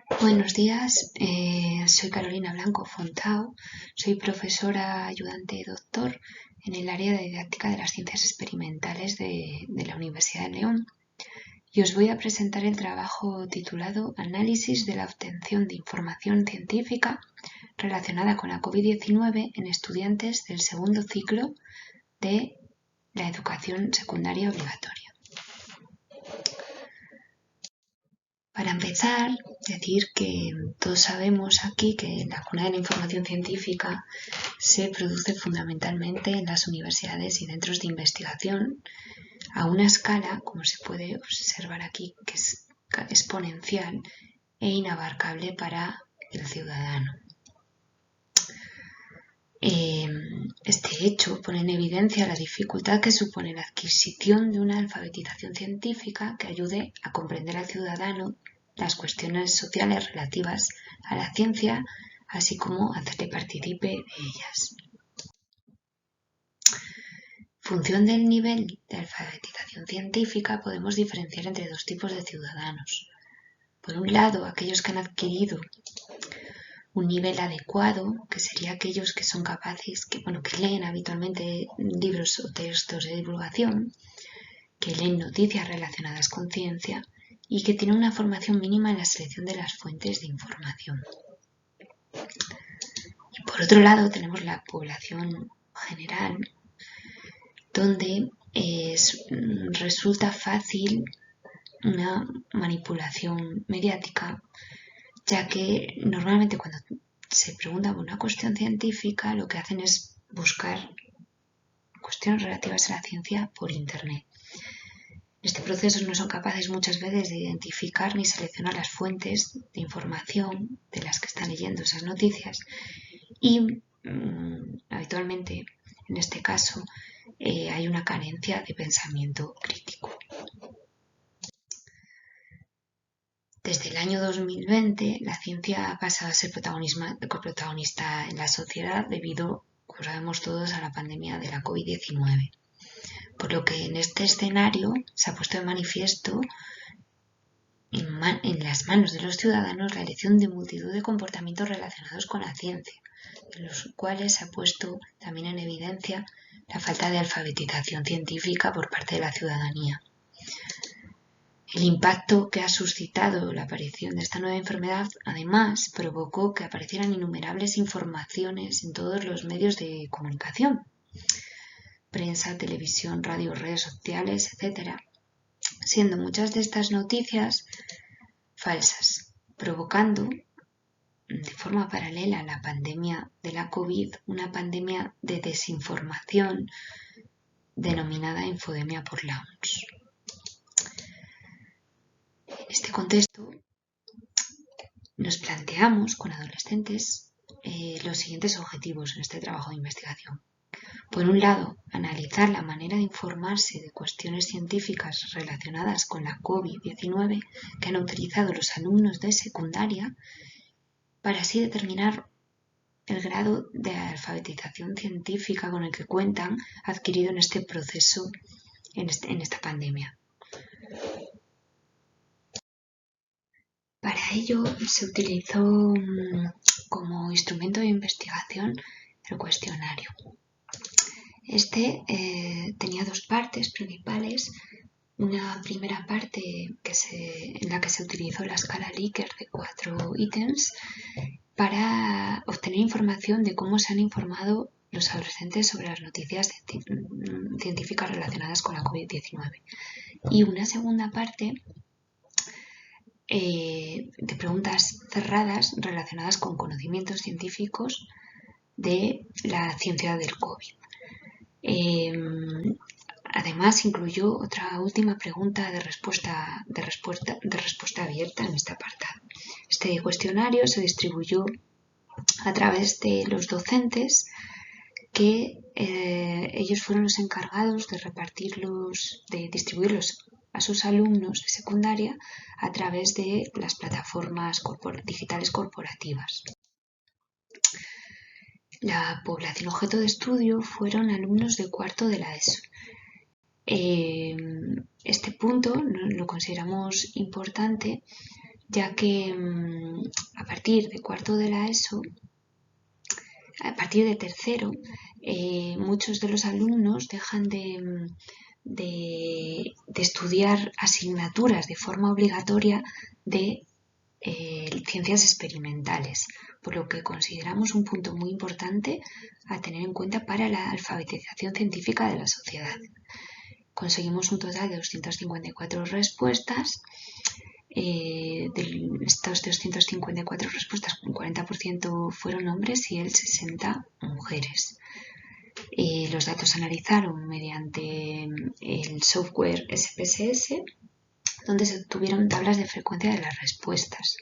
Buenos días, soy Carolina Blanco Fontao, soy profesora ayudante doctor en el área de didáctica de las ciencias experimentales de la Universidad de León y os voy a presentar el trabajo titulado Análisis de la obtención de información científica relacionada con la COVID-19 en estudiantes del segundo ciclo de la educación secundaria obligatoria. Para empezar, decir que todos sabemos aquí que la cuna de la información científica se produce fundamentalmente en las universidades y centros de investigación a una escala, como se puede observar aquí, que es exponencial e inabarcable para el ciudadano. Este hecho pone en evidencia la dificultad que supone la adquisición de una alfabetización científica que ayude a comprender al ciudadano las cuestiones sociales relativas a la ciencia, así como hacerle partícipe de ellas. En función del nivel de alfabetización científica podemos diferenciar entre dos tipos de ciudadanos. Por un lado, aquellos que han adquirido un nivel adecuado, que sería aquellos que son capaces, que leen habitualmente libros o textos de divulgación, que leen noticias relacionadas con ciencia y que tienen una formación mínima en la selección de las fuentes de información. Y por otro lado tenemos la población general, donde resulta fácil una manipulación mediática, ya que normalmente cuando se pregunta por una cuestión científica lo que hacen es buscar cuestiones relativas a la ciencia por internet. En este proceso no son capaces muchas veces de identificar ni seleccionar las fuentes de información de las que están leyendo esas noticias y habitualmente en este caso hay una carencia de pensamiento crítico. Desde el año 2020 la ciencia ha pasado a ser coprotagonista en la sociedad debido, como sabemos todos, a la pandemia de la COVID-19. Por lo que en este escenario se ha puesto de manifiesto en las manos de los ciudadanos la elección de multitud de comportamientos relacionados con la ciencia, en los cuales se ha puesto también en evidencia la falta de alfabetización científica por parte de la ciudadanía. El impacto que ha suscitado la aparición de esta nueva enfermedad, además, provocó que aparecieran innumerables informaciones en todos los medios de comunicación, prensa, televisión, radio, redes sociales, etc., siendo muchas de estas noticias falsas, provocando de forma paralela a la pandemia de la COVID una pandemia de desinformación denominada infodemia por la OMS. En este contexto nos planteamos con adolescentes los siguientes objetivos en este trabajo de investigación. Por un lado, analizar la manera de informarse de cuestiones científicas relacionadas con la COVID-19 que han utilizado los alumnos de secundaria para así determinar el grado de alfabetización científica con el que cuentan adquirido en este proceso, en esta pandemia. Para ello se utilizó como instrumento de investigación el cuestionario. Este tenía dos partes principales. Una primera parte en la que se utilizó la escala Likert de 4 ítems para obtener información de cómo se han informado los adolescentes sobre las noticias científicas relacionadas con la COVID-19. Y una segunda parte de preguntas cerradas relacionadas con conocimientos científicos de la ciencia del COVID. Además, incluyó otra última pregunta de respuesta abierta en este apartado. Este cuestionario se distribuyó a través de los docentes que ellos fueron los encargados de distribuirlos a sus alumnos de secundaria a través de las plataformas digitales corporativas. La población objeto de estudio fueron alumnos de cuarto de la ESO. Este punto lo consideramos importante ya que a partir de cuarto de la ESO, a partir de tercero, muchos de los alumnos dejan de estudiar asignaturas de forma obligatoria de ciencias experimentales, por lo que consideramos un punto muy importante a tener en cuenta para la alfabetización científica de la sociedad. Conseguimos un total de 254 respuestas. De estas 254 respuestas, un 40% fueron hombres y el 60% mujeres. Los datos se analizaron mediante el software SPSS, donde se obtuvieron tablas de frecuencia de las respuestas.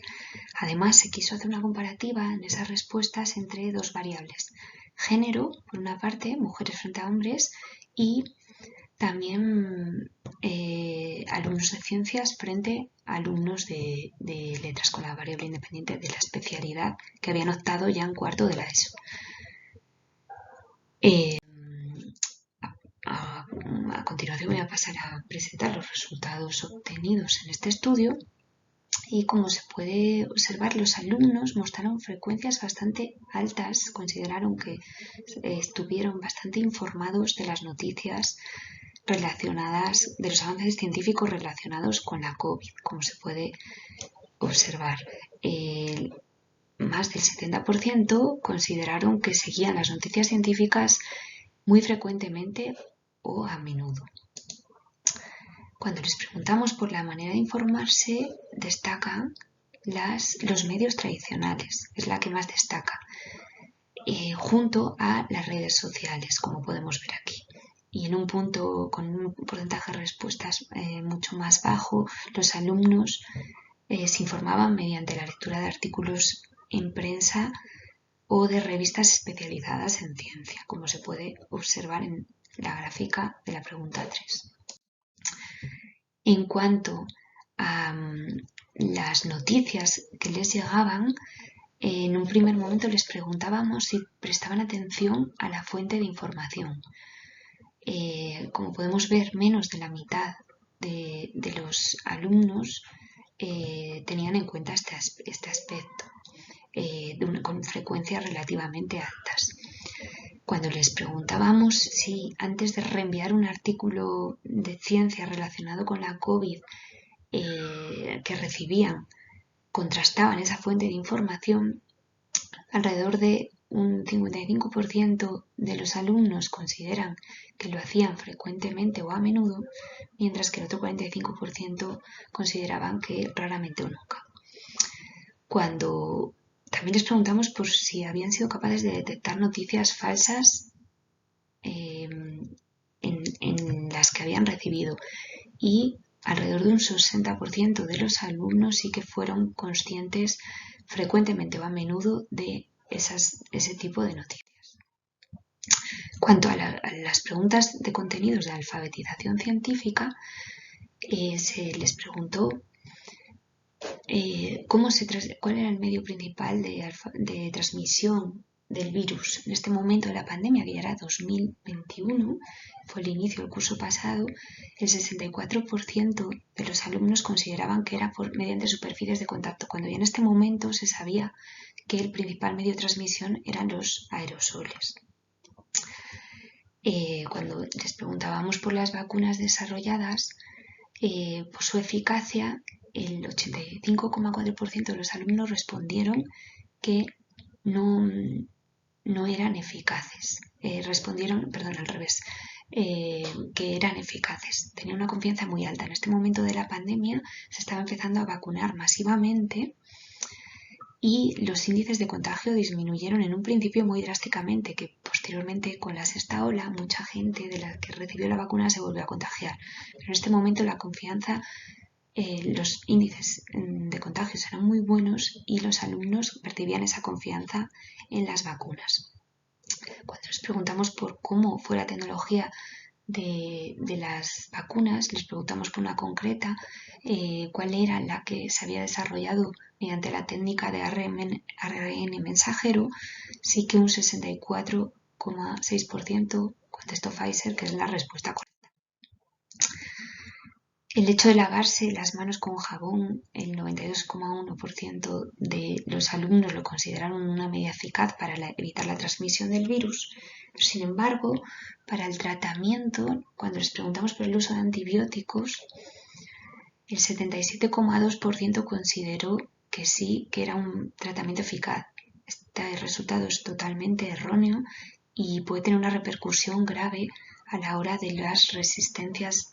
Además, se quiso hacer una comparativa en esas respuestas entre dos variables: género, por una parte, mujeres frente a hombres, y también alumnos de ciencias frente a alumnos de letras, con la variable independiente de la especialidad que habían optado ya en cuarto de la ESO. A continuación voy a pasar a presentar los resultados obtenidos en este estudio. Y como se puede observar, los alumnos mostraron frecuencias bastante altas, consideraron que estuvieron bastante informados de las noticias relacionadas, de los avances científicos relacionados con la COVID, como se puede observar. Más del 70% consideraron que seguían las noticias científicas muy frecuentemente o a menudo. Cuando les preguntamos por la manera de informarse, destacan los medios tradicionales, es la que más destaca, junto a las redes sociales, como podemos ver aquí. Y en un punto con un porcentaje de respuestas mucho más bajo, los alumnos se informaban mediante la lectura de artículos en prensa o de revistas especializadas en ciencia, como se puede observar en la gráfica de la pregunta 3. En cuanto a las noticias que les llegaban, en un primer momento les preguntábamos si prestaban atención a la fuente de información. Como podemos ver, menos de la mitad de los alumnos tenían en cuenta este aspecto, con frecuencias relativamente altas. Cuando les preguntábamos si antes de reenviar un artículo de ciencia relacionado con la COVID que recibían, contrastaban esa fuente de información, alrededor de un 55% de los alumnos consideran que lo hacían frecuentemente o a menudo, mientras que el otro 45% consideraban que raramente o nunca. Cuando también les preguntamos por si habían sido capaces de detectar noticias falsas en las que habían recibido, y alrededor de un 60% de los alumnos sí que fueron conscientes frecuentemente o a menudo de ese tipo de noticias. Cuanto a las preguntas de contenidos de alfabetización científica, se les preguntó cuál era el medio principal de transmisión del virus. En este momento de la pandemia, que ya era 2021, fue el inicio del curso pasado, el 64% de los alumnos consideraban que era mediante superficies de contacto, cuando ya en este momento se sabía que el principal medio de transmisión eran los aerosoles. Cuando les preguntábamos por las vacunas desarrolladas, por su eficacia, el 85,4% de los alumnos respondieron que no eran eficaces. Que eran eficaces. Tenían una confianza muy alta. En este momento de la pandemia se estaba empezando a vacunar masivamente y los índices de contagio disminuyeron en un principio muy drásticamente, que posteriormente con la sexta ola mucha gente de la que recibió la vacuna se volvió a contagiar. Pero en este momento la confianza, los índices de contagios eran muy buenos y los alumnos percibían esa confianza en las vacunas. Cuando les preguntamos por cómo fue la tecnología de las vacunas, les preguntamos por una concreta, cuál era la que se había desarrollado mediante la técnica de ARN mensajero, sí que un 64,6% contestó Pfizer, que es la respuesta correcta. El hecho de lavarse las manos con jabón, el 92,1% de los alumnos lo consideraron una medida eficaz para evitar la transmisión del virus. Pero, sin embargo, para el tratamiento, cuando les preguntamos por el uso de antibióticos, el 77,2% consideró que sí, que era un tratamiento eficaz. Este resultado es totalmente erróneo y puede tener una repercusión grave a la hora de las resistencias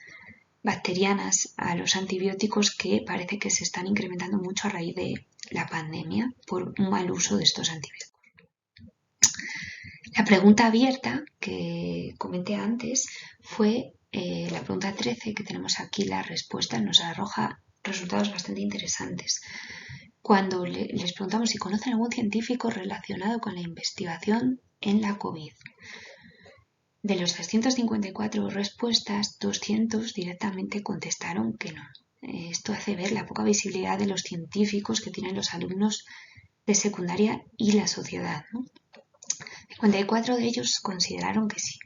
bacterianas a los antibióticos, que parece que se están incrementando mucho a raíz de la pandemia por un mal uso de estos antibióticos. La pregunta abierta que comenté antes fue la pregunta 13, que tenemos aquí la respuesta, nos arroja resultados bastante interesantes. Cuando les preguntamos si conocen algún científico relacionado con la investigación en la COVID. De los 354 respuestas, 200 directamente contestaron que no. Esto hace ver la poca visibilidad de los científicos que tienen los alumnos de secundaria y la sociedad, ¿no? 54 de ellos consideraron que sí.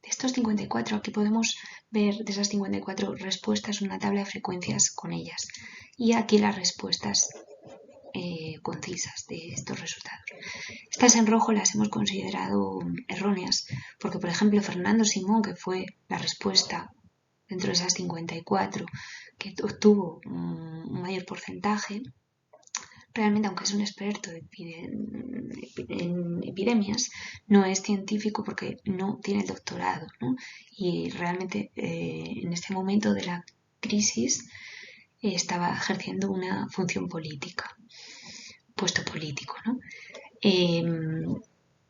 De estos 54, aquí podemos ver de esas 54 respuestas una tabla de frecuencias con ellas. Y aquí las respuestas concisas de estos resultados. Estas en rojo las hemos considerado erróneas porque, por ejemplo, Fernando Simón, que fue la respuesta dentro de esas 54 que obtuvo un mayor porcentaje, realmente, aunque es un experto en epidemias, no es científico porque no tiene el doctorado, ¿no? Y realmente en este momento de la crisis estaba ejerciendo una función política, puesto político, ¿no?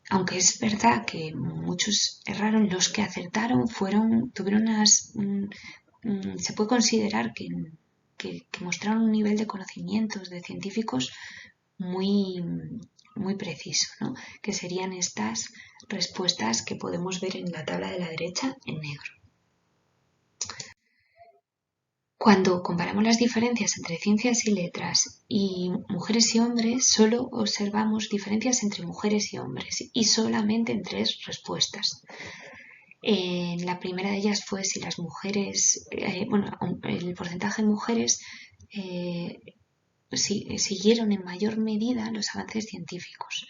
Aunque es verdad que muchos erraron, los que acertaron tuvieron se puede considerar que mostraron un nivel de conocimientos de científicos muy, muy preciso, ¿no? Que serían estas respuestas que podemos ver en la tabla de la derecha en negro. Cuando comparamos las diferencias entre ciencias y letras y mujeres y hombres, solo observamos diferencias entre mujeres y hombres y solamente en 3 respuestas. La primera de ellas fue si las mujeres, el porcentaje de mujeres siguieron en mayor medida los avances científicos.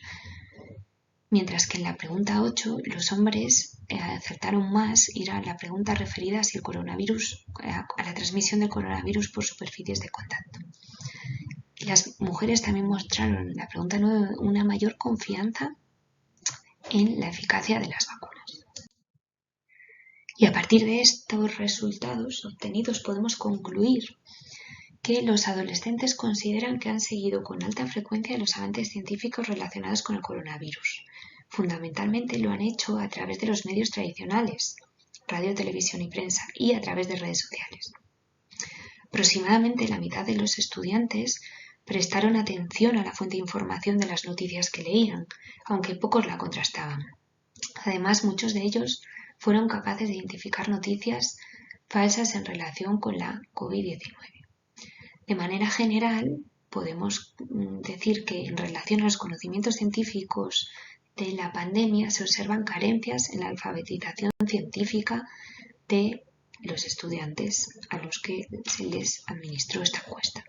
Mientras que en la pregunta 8 los hombres acertaron más y era la pregunta referida a si el coronavirus, a la transmisión del coronavirus por superficies de contacto. Y las mujeres también mostraron, la pregunta 9, una mayor confianza en la eficacia de las vacunas. Y a partir de estos resultados obtenidos podemos concluir que los adolescentes consideran que han seguido con alta frecuencia los avances científicos relacionados con el coronavirus. Fundamentalmente lo han hecho a través de los medios tradicionales, radio, televisión y prensa, y a través de redes sociales. Aproximadamente la mitad de los estudiantes prestaron atención a la fuente de información de las noticias que leían, aunque pocos la contrastaban. Además, muchos de ellos fueron capaces de identificar noticias falsas en relación con la COVID-19. De manera general, podemos decir que en relación a los conocimientos científicos de la pandemia se observan carencias en la alfabetización científica de los estudiantes a los que se les administró esta encuesta.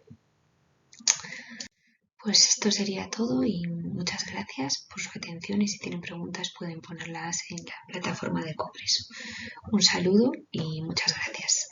Pues esto sería todo y muchas gracias por su atención, y si tienen preguntas pueden ponerlas en la plataforma del Congreso. Un saludo y muchas gracias.